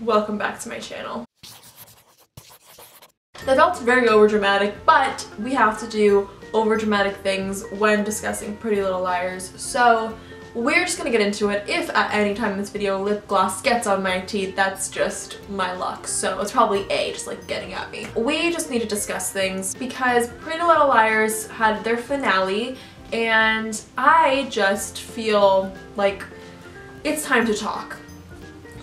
Welcome back to my channel. That felt very overdramatic, but we have to do overdramatic things when discussing Pretty Little Liars, so we're just gonna get into it. If at any time in this video lip gloss gets on my teeth, that's just my luck, so it's probably A, just like getting at me. We just need to discuss things because Pretty Little Liars had their finale, and I just feel like it's time to talk.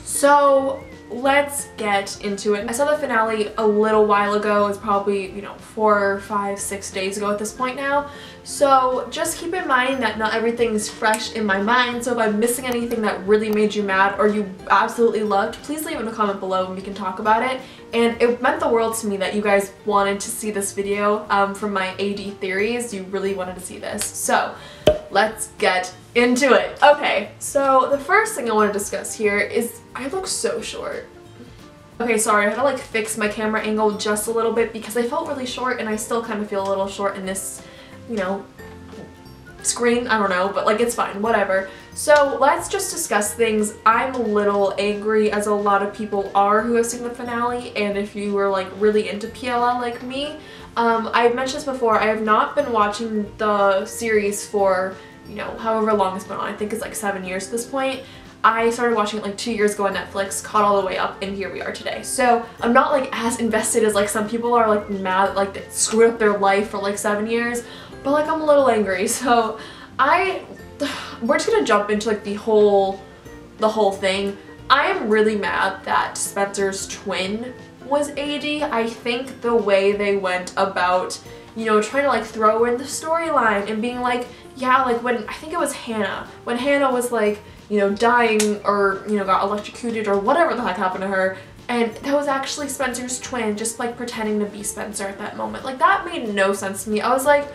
So let's get into it. I saw the finale a little while ago. It's probably, 4, 5, 6 days ago at this point now. So just keep in mind that not everything's fresh in my mind. So if I'm missing anything that really made you mad or you absolutely loved, please leave it in a comment below and we can talk about it. And it meant the world to me that you guys wanted to see this video from my AD theories. You really wanted to see this. So let's get into it. Okay, so the first thing I want to discuss here is I look so short. Okay, sorry, I had to like fix my camera angle just a little bit because I felt really short and I still kind of feel a little short in this, screen. I don't know, but like it's fine, whatever. So let's just discuss things. I'm a little angry, as a lot of people are who have seen the finale, and if you were like really into PLL like me, I've mentioned this before, I have not been watching the series for however long it's been on. I think it's like 7 years at this point. I started watching it like 2 years ago on Netflix, caught all the way up, and here we are today. So I'm not like as invested as like some people are, like mad, like they screwed up their life for like 7 years, but like I'm a little angry. So we're just gonna jump into like the whole thing. I am really mad that Spencer's twin was AD. I think the way they went about, trying to like throw in the storyline and being like, yeah, like when, I think it was Hannah, when Hannah was like, dying or, got electrocuted or whatever the heck happened to her, and that was actually Spencer's twin, just like pretending to be Spencer at that moment. Like that made no sense to me. I was like,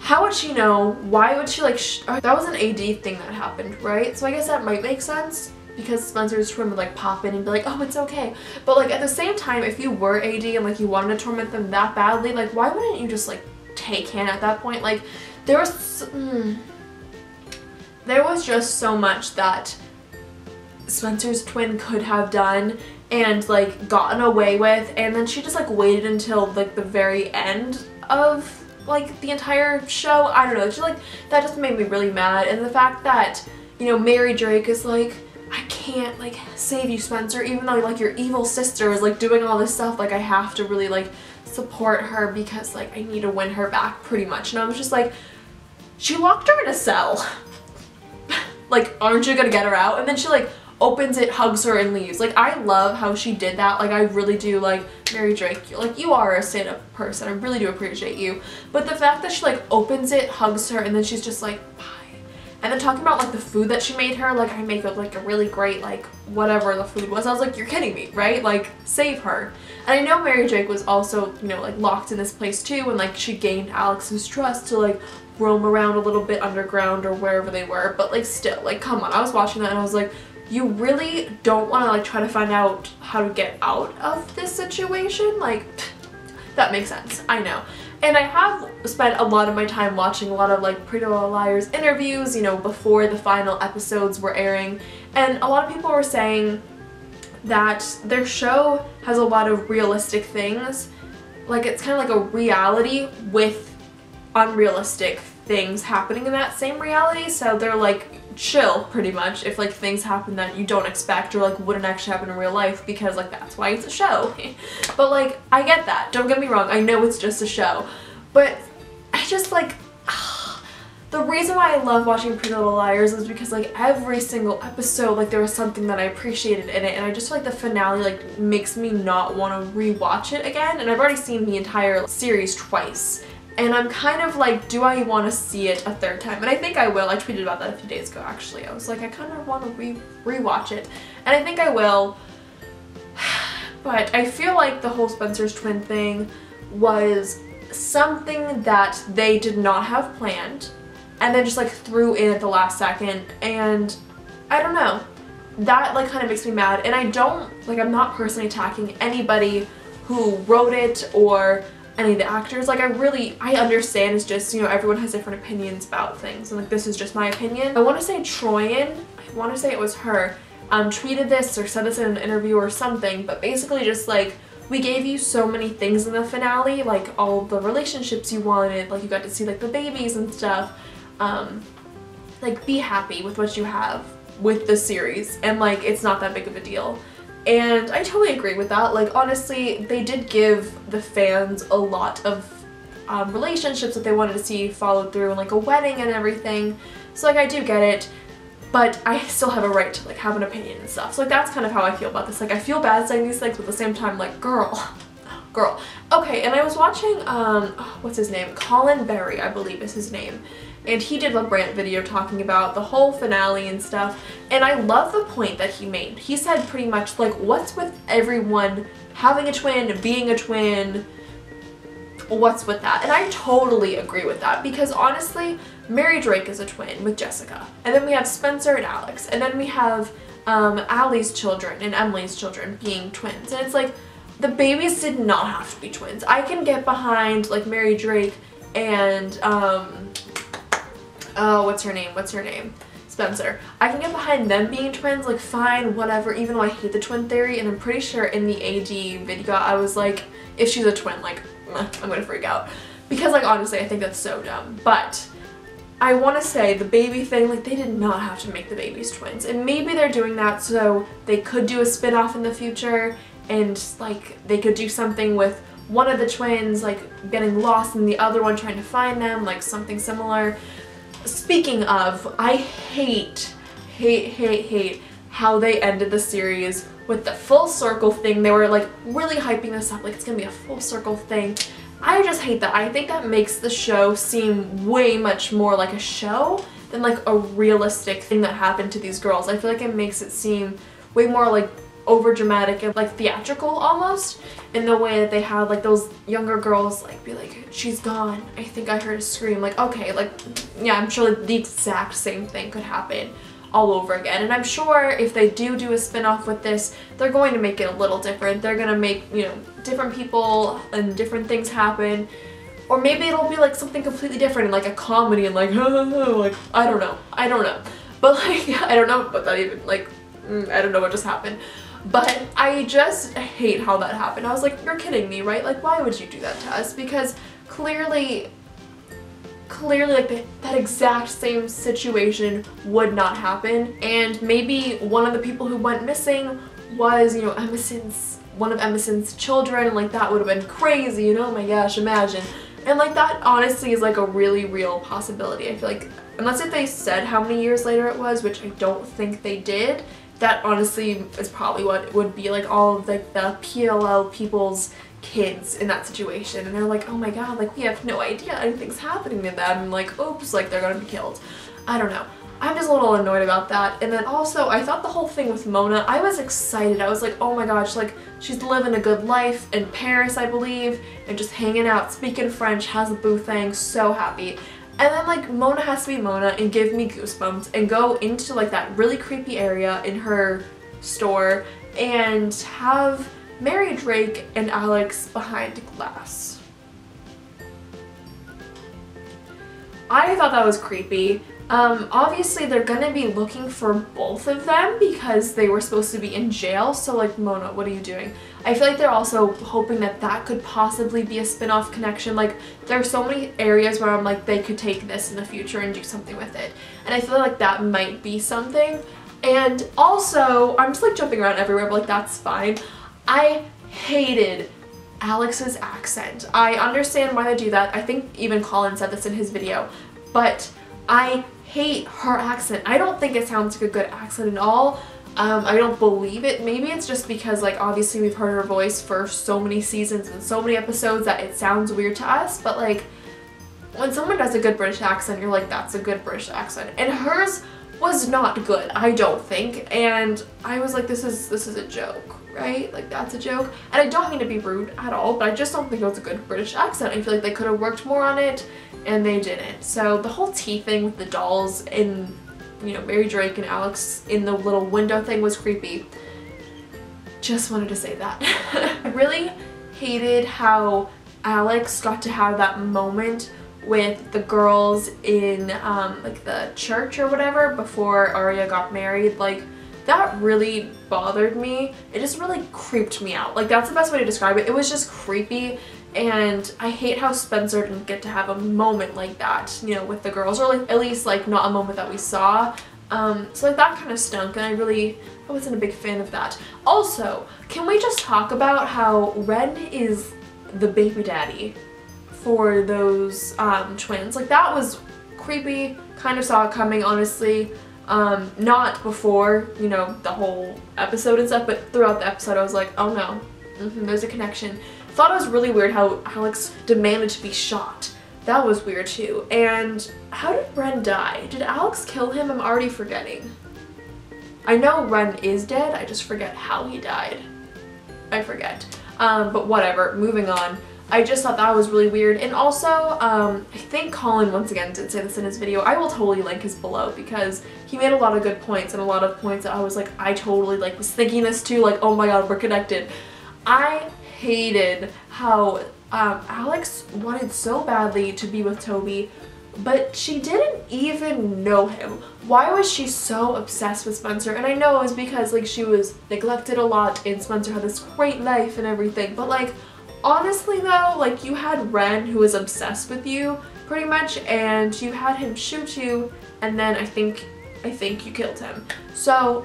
how would she know? Why would she like, that was an AD thing that happened, right? So I guess that might make sense because Spencer's twin would like pop in and be like, oh, it's okay. But like at the same time, if you were AD and like you wanted to torment them that badly, like why wouldn't you just like take Hannah at that point? Like there was just so much that Spencer's twin could have done and like gotten away with, and then she just like waited until like the very end of like the entire show. I don't know, just like that just made me really mad. And the fact that Mary Drake is like, I can't like save you, Spencer, even though like your evil sister is like doing all this stuff, like I have to really like support her because like I need to win her back pretty much. And I was just like, she locked her in a cell. Like, aren't you gonna get her out? And then she like opens it, hugs her, and leaves. Like, I love how she did that. Like, I really do. Like, Mary Drake, like, you are a stand-up person. I really do appreciate you. But the fact that she like opens it, hugs her, and then she's just like, bye. And then talking about like the food that she made her, like I make like a really great like whatever the food was. I was like, you're kidding me, right? Like, save her. And I know Mary Drake was also, like locked in this place too, and like she gained Alex's trust to like roam around a little bit underground or wherever they were, but like still, like come on. I was watching that and I was like, you really don't want to like try to find out how to get out of this situation? Like, that makes sense, I know. And I have spent a lot of my time watching a lot of like Pretty Little Liars interviews, before the final episodes were airing, and a lot of people were saying that their show has a lot of realistic things. Like, it's kind of like a reality with unrealistic things happening in that same reality, so they're like chill pretty much if like things happen that you don't expect or like wouldn't actually happen in real life, because like that's why it's a show. But like I get that, don't get me wrong, I know it's just a show, but I just like the reason why I love watching Pretty Little Liars is because like every single episode like there was something that I appreciated in it, and I just feel like the finale like makes me not want to rewatch it again. And I've already seen the entire series twice, and I'm kind of like, do I want to see it a third time? And I think I will. I tweeted about that a few days ago actually. I was like, I kind of want to rewatch it, and I think I will. But I feel like the whole Spencer's twin thing was something that they did not have planned and then just like threw in at the last second, and I don't know, that like kind of makes me mad. And I don't like, I'm not personally attacking anybody who wrote it or any of the actors. Like I understand, it's just, everyone has different opinions about things, and like this is just my opinion. I want to say Troyan, I want to say it was her, tweeted this or said this in an interview or something, but basically just like, we gave you so many things in the finale, like all the relationships you wanted, like you got to see like the babies and stuff. Like, be happy with what you have with the series, and like it's not that big of a deal. And I totally agree with that. Like, honestly, they did give the fans a lot of relationships that they wanted to see followed through, and like a wedding and everything. So like, I do get it, but I still have a right to like have an opinion and stuff. So like, that's kind of how I feel about this. Like, I feel bad saying these things, but at the same time, like, girl. Okay, and I was watching, what's his name? Colin Berry, I believe is his name. And he did a Rant video talking about the whole finale and stuff. And I love the point that he made. He said pretty much like, what's with everyone having a twin, being a twin? What's with that? And I totally agree with that, because honestly, Mary Drake is a twin with Jessica. And then we have Spencer and Alex. And then we have Allie's children and Emily's children being twins. And it's like, the babies did not have to be twins. I can get behind like Mary Drake and what's her name? Spencer. I can get behind them being twins, like fine, whatever, even though I hate the twin theory, and I'm pretty sure in the AD video I was like, if she's a twin, like, I'm gonna freak out. Because like, honestly, I think that's so dumb. But I want to say the baby thing, like, they did not have to make the babies twins. And maybe they're doing that so they could do a spin-off in the future, and like they could do something with one of the twins like getting lost and the other one trying to find them, like something similar. Speaking of, I hate how they ended the series with the full circle thing. They were like really hyping this up, like it's gonna be a full circle thing. I just hate that. I think that makes the show seem way much more like a show than like a realistic thing that happened to these girls. I feel like it makes it seem way more like over dramatic and like theatrical almost, in the way that they had like those younger girls like be like, she's gone, I think I heard a scream. Like, okay, like, yeah, I'm sure like, the exact same thing could happen all over again. And I'm sure if they do a spin-off with this, they're going to make it a little different. They're gonna make, you know, different people and different things happen. Or maybe it'll be like something completely different and like a comedy and like, like, I don't know. But like, I don't know what that even, like, I don't know what just happened. But I just hate how that happened. I was like, you're kidding me, right? Like, why would you do that to us? Because clearly like that exact same situation would not happen. And maybe one of the people who went missing was, you know, one of Emerson's children, and like that would have been crazy, you know, oh my gosh, imagine. And like that honestly is like a really real possibility. I feel like, unless if they said how many years later it was, which I don't think they did, that honestly is probably what it would be, like all of like the PLL people's kids in that situation, and they're like, oh my god, like we have no idea anything's happening to them, and like, oops, like they're gonna be killed. I don't know. I'm just a little annoyed about that. And then also, I thought the whole thing with Mona, I was excited. I was like, oh my gosh, like she's living a good life in Paris, I believe, and just hanging out, speaking French, has a boo thing, so happy. And then like Mona has to be Mona and give me goosebumps and go into like that really creepy area in her store and have Mary Drake and Alex behind glass. I thought that was creepy. Obviously they're gonna be looking for both of them because they were supposed to be in jail, so like, Mona, what are you doing? I feel like they're also hoping that that could possibly be a spin-off connection. Like, there are so many areas where I'm like, they could take this in the future and do something with it. And I feel like that might be something. And also, I'm just like jumping around everywhere, but like, that's fine. I hated Alex's accent. I understand why they do that. I think even Colin said this in his video, but I hate her accent. I don't think it sounds like a good accent at all. I don't believe it. Maybe it's just because like obviously we've heard her voice for so many seasons and so many episodes that it sounds weird to us, but like when someone does a good British accent, you're like, that's a good British accent. And hers was not good, I don't think. And I was like, this is a joke, right? Like, that's a joke. And I don't mean to be rude at all, but I just don't think it was a good British accent. I feel like they could have worked more on it and they didn't. So the whole tea thing with the dolls and, you know, Mary Drake and Alex in the little window thing was creepy. Just wanted to say that. I really hated how Alex got to have that moment with the girls in like the church or whatever before Arya got married. Like, that really bothered me. It just really creeped me out. Like, that's the best way to describe it. It was just creepy, and I hate how Spencer didn't get to have a moment like that, you know, with the girls, or like at least like not a moment that we saw. So like that kind of stunk, and I wasn't a big fan of that. Also, can we just talk about how Ren is the baby daddy for those twins? Like, that was creepy. Kind of saw it coming, honestly. Not before, you know, the whole episode and stuff, but throughout the episode I was like, oh no, there's a connection. Thought it was really weird how Alex demanded to be shot. That was weird too. And how did Ren die? Did Alex kill him? I'm already forgetting. I know Ren is dead, I just forget how he died. I forget. But whatever, moving on. I just thought that was really weird. And also, I think Colin once again did say this in his video. I will totally link his below because he made a lot of good points, and a lot of points that I was like, I totally like was thinking this too, like, oh my god, we're connected. I hated how Alex wanted so badly to be with Toby, but she didn't even know him. Why was she so obsessed with Spencer? And I know it was because like she was neglected a lot and Spencer had this great life and everything, but like honestly though, like you had Ren who was obsessed with you pretty much, and you had him shoot you, and then I think you killed him. So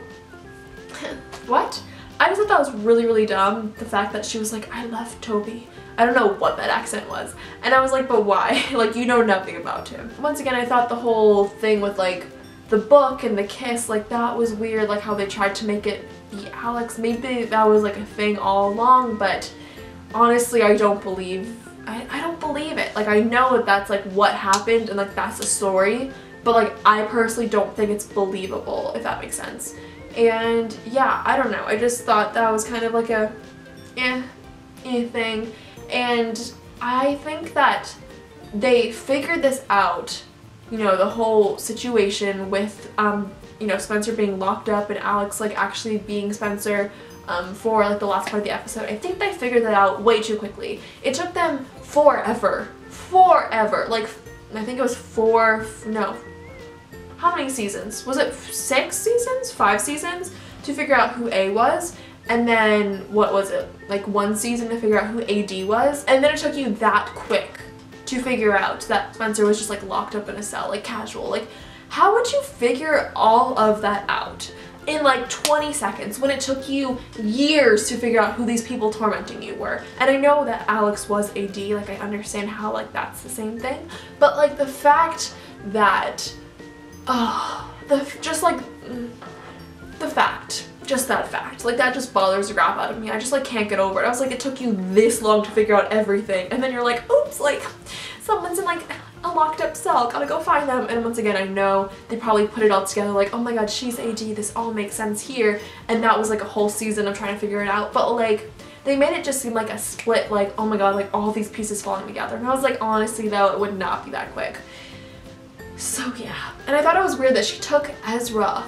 what? I just thought that was really, really dumb, the fact that she was like, I love Toby. I don't know what that accent was. And I was like, but why? Like, you know nothing about him. Once again, I thought the whole thing with like the book and the kiss, like that was weird, like how they tried to make it be Alex. Maybe that was like a thing all along, but honestly, I don't believe it. Like, I know that that's like what happened and like that's the story, but like I personally don't think it's believable, if that makes sense. And yeah, I don't know. I just thought that was kind of like a thing. And I think that they figured this out, you know, the whole situation with, you know, Spencer being locked up and Alex like actually being Spencer for like the last part of the episode. I think they figured that out way too quickly. It took them forever. Like, I think it was how many seasons? Was it 6 seasons? 5 seasons to figure out who A was? And then, what was it? Like 1 season to figure out who AD was? And then it took you that quick to figure out that Spencer was just like locked up in a cell, like casual. Like, how would you figure all of that out in like 20 seconds when it took you years to figure out who these people tormenting you were? And I know that Alex was AD, like I understand how like that's the same thing, but like the fact that just that fact, like that just bothers the crap out of me. I just like can't get over it. I was like, it took you this long to figure out everything, and then you're like, oops, like someone's in like a locked up cell, gotta go find them. And once again, I know they probably put it all together like, oh my god, she's AD, this all makes sense here, and that was like a whole season of trying to figure it out. But like they made it just seem like a split, like, oh my god, like all these pieces falling together. And I was like, honestly though, it would not be that quick. So yeah, and I thought it was weird that she took Ezra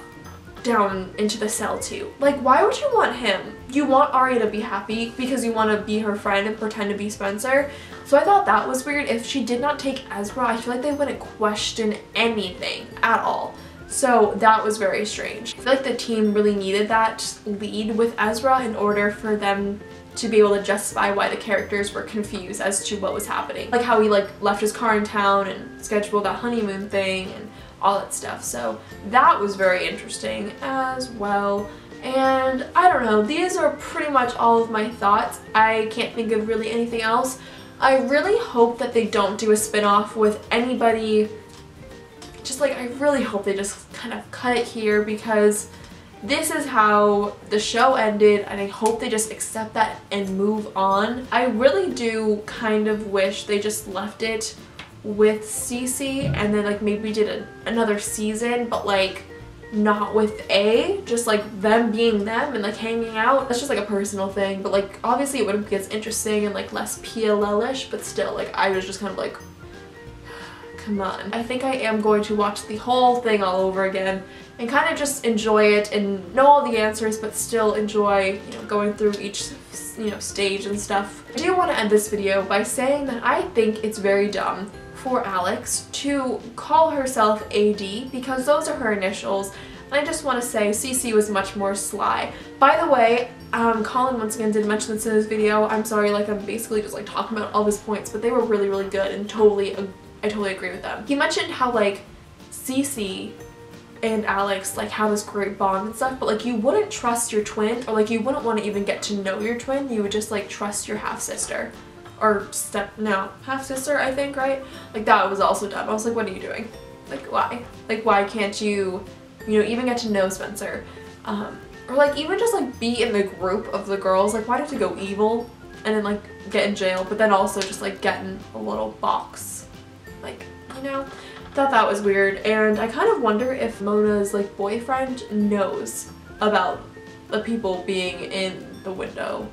down into the cell too. Like, why would you want him? You want Arya to be happy because you want to be her friend and pretend to be Spencer. So I thought that was weird. If she did not take Ezra, I feel like they wouldn't question anything at all. So that was very strange. I feel like the team really needed that lead with Ezra in order for them to be able to justify why the characters were confused as to what was happening. Like how he like left his car in town and scheduled that honeymoon thing and all that stuff. So that was very interesting as well. And I don't know, these are pretty much all of my thoughts. I can't think of really anything else. I really hope that they don't do a spin-off with anybody. Just like, I really hope they just kind of cut it here, because this is how the show ended, and I hope they just accept that and move on. I really do kind of wish they just left it with Cece and then like maybe did another season, but like not with A, just like them being them and like hanging out. That's just like a personal thing, but like obviously it wouldn't be as interesting and like less PLL-ish, but still, like I was just kind of like, come on. I think I am going to watch the whole thing all over again and kind of just enjoy it and know all the answers, but still enjoy, you know, going through each, you know, stage and stuff. I do want to end this video by saying that I think it's very dumb for Alex to call herself AD, because those are her initials. And I just want to say Cece was much more sly. By the way, Colin once again did mention this in his video. I'm sorry, like I'm basically just like talking about all of his points, but they were really, really good and I totally agree with them. He mentioned how like Cece and Alex like have this great bond and stuff, but like you wouldn't trust your twin, or like you wouldn't want to even get to know your twin. You would just like trust your half-sister. Or half-sister, I think, right? Like that was also dumb. I was like, what are you doing? Like why? Like why can't you, you know, even get to know Spencer? Or like even just like be in the group of the girls. Like why do you have to go evil and then like get in jail, but then also just like get in a little box? Like, you know, thought that was weird. And I kind of wonder if Mona's like boyfriend knows about the people being in the window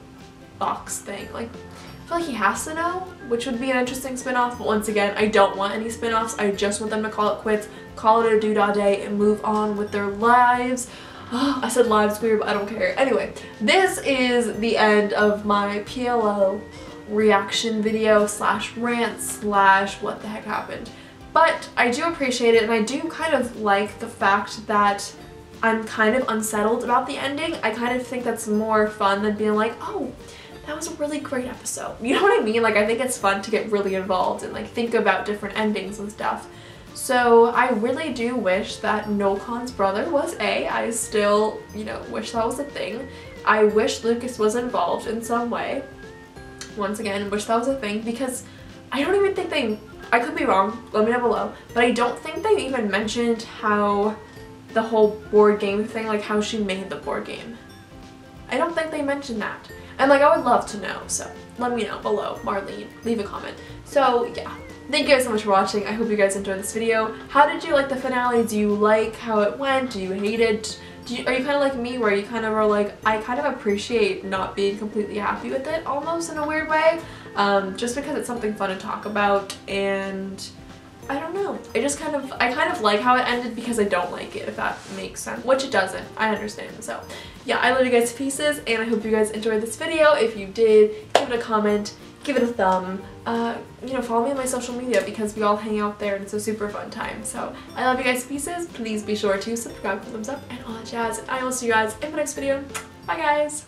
box thing. Like I feel like he has to know, which would be an interesting spin-off, but once again, I don't want any spin-offs. I just want them to call it quits, call it a doodah day, and move on with their lives. Oh, I said lives weird, but I don't care. Anyway, this is the end of my PLO reaction video slash rant slash what the heck happened. But I do appreciate it, and I do kind of like the fact that I'm kind of unsettled about the ending. I kind of think that's more fun than being like, oh, that was a really great episode. You know what I mean? Like I think it's fun to get really involved and like think about different endings and stuff. So I really do wish that Nocon's brother was A. I still, you know, wish that was a thing. I wish Lucas was involved in some way. Once again, wish that was a thing, because I don't even think they, I could be wrong, let me know below, but I don't think they even mentioned how the whole board game thing, like how she made the board game. I don't think they mentioned that. And like I would love to know, so let me know below, Marlene, leave a comment. So yeah, thank you guys so much for watching. I hope you guys enjoyed this video. How did you like the finale? Do you like how it went? Do you hate it? Are you kind of like me, where you kind of are like, I kind of appreciate not being completely happy with it almost in a weird way, just because it's something fun to talk about, and I don't know. I kind of like how it ended because I don't like it, if that makes sense. Which it doesn't. I understand. So yeah, I love you guys to pieces, and I hope you guys enjoyed this video. If you did, give it a comment, give it a thumb. You know, follow me on my social media because we all hang out there and it's a super fun time. So I love you guys to pieces. Please be sure to subscribe, thumbs up, and all that jazz. And I will see you guys in my next video. Bye guys.